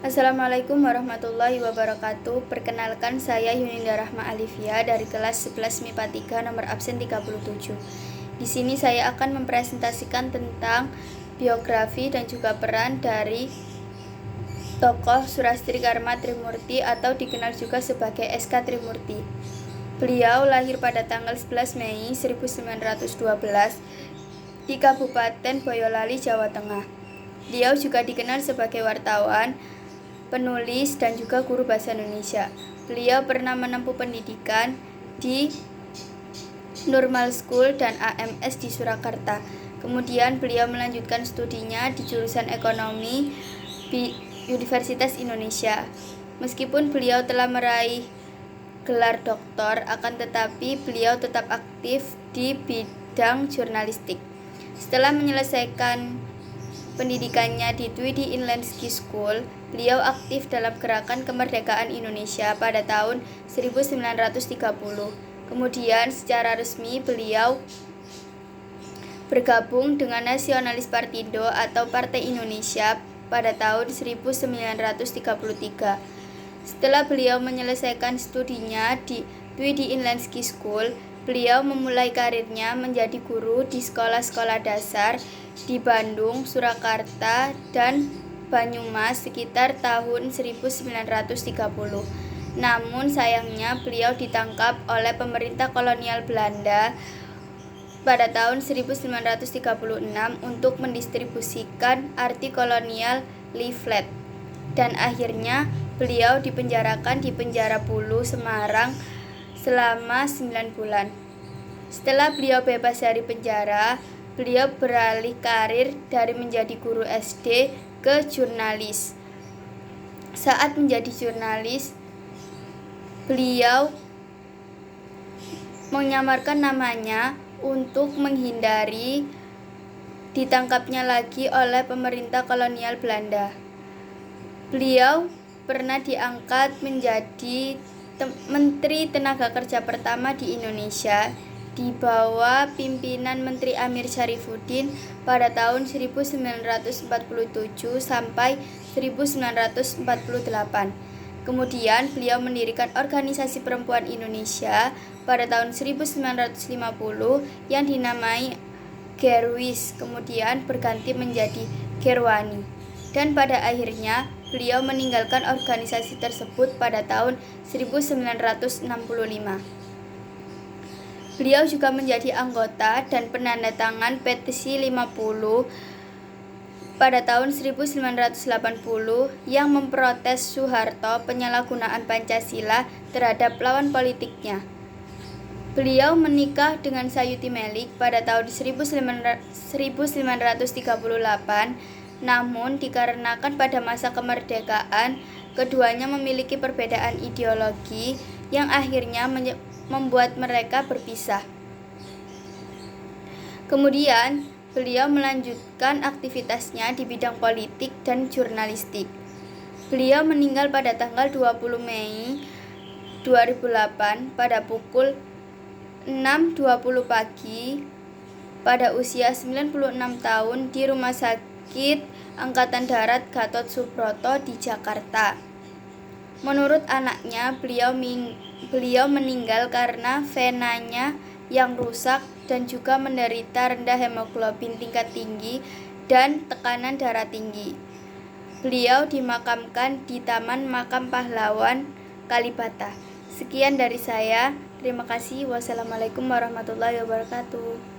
Assalamualaikum warahmatullahi wabarakatuh. Perkenalkan, saya Yuninda Rahma Alivia dari kelas 11 MIPA 3 nomor absen 37. Di sini saya akan mempresentasikan tentang biografi dan juga peran dari tokoh Surastri Karma Trimurti atau dikenal juga sebagai SK Trimurti. Beliau lahir pada tanggal 11 Mei 1912 di Kabupaten Boyolali, Jawa Tengah. Beliau juga dikenal sebagai wartawan, penulis, dan juga guru bahasa Indonesia. Beliau pernah menempuh pendidikan di Normal School dan AMS di Surakarta. Kemudian beliau melanjutkan studinya di jurusan ekonomi di Universitas Indonesia. Meskipun beliau telah meraih gelar doktor, akan tetapi beliau tetap aktif di bidang jurnalistik. Setelah menyelesaikan pendidikannya di Tweedy Inland Ski School, beliau aktif dalam gerakan kemerdekaan Indonesia pada tahun 1930. Kemudian secara resmi beliau bergabung dengan Nasionalis Partindo atau Partai Indonesia pada tahun 1933. Setelah beliau menyelesaikan studinya di Tweedy Inland Ski School, beliau memulai karirnya menjadi guru di sekolah-sekolah dasar di Bandung, Surakarta, dan Banyumas sekitar tahun 1930. Namun sayangnya beliau ditangkap oleh pemerintah kolonial Belanda pada tahun 1936 untuk mendistribusikan arti kolonial leaflet, dan akhirnya beliau dipenjarakan di Penjara Bulu, Semarang selama 9 bulan. Setelah beliau bebas dari penjara, beliau beralih karir dari menjadi guru SD ke jurnalis. Saat menjadi jurnalis, beliau menyamarkan namanya untuk menghindari ditangkapnya lagi oleh pemerintah kolonial Belanda. Beliau pernah diangkat menjadi Menteri Tenaga Kerja pertama di Indonesia di bawah pimpinan Menteri Amir Syarifuddin pada tahun 1947 sampai 1948. Kemudian beliau mendirikan Organisasi Perempuan Indonesia pada tahun 1950 yang dinamai Gerwis, kemudian berganti menjadi Gerwani. Dan pada akhirnya beliau meninggalkan organisasi tersebut pada tahun 1965. Beliau juga menjadi anggota dan penandatangan petisi 50 pada tahun 1980 yang memprotes Soeharto penyalahgunaan Pancasila terhadap lawan politiknya. Beliau menikah dengan Sayuti Melik pada tahun 1938, namun dikarenakan pada masa kemerdekaan keduanya memiliki perbedaan ideologi yang akhirnya membuat mereka berpisah. Kemudian beliau melanjutkan aktivitasnya di bidang politik dan jurnalistik. Beliau meninggal pada tanggal 20 Mei 2008 pada pukul 6.20 pagi pada usia 96 tahun di Rumah Sakit Angkatan Darat Gatot Subroto di Jakarta. Menurut anaknya, beliau meninggal karena venanya yang rusak dan juga menderita rendah hemoglobin tingkat tinggi dan tekanan darah tinggi. Beliau dimakamkan di Taman Makam Pahlawan Kalibata. Sekian dari saya. Terima kasih. Wassalamualaikum warahmatullahi wabarakatuh.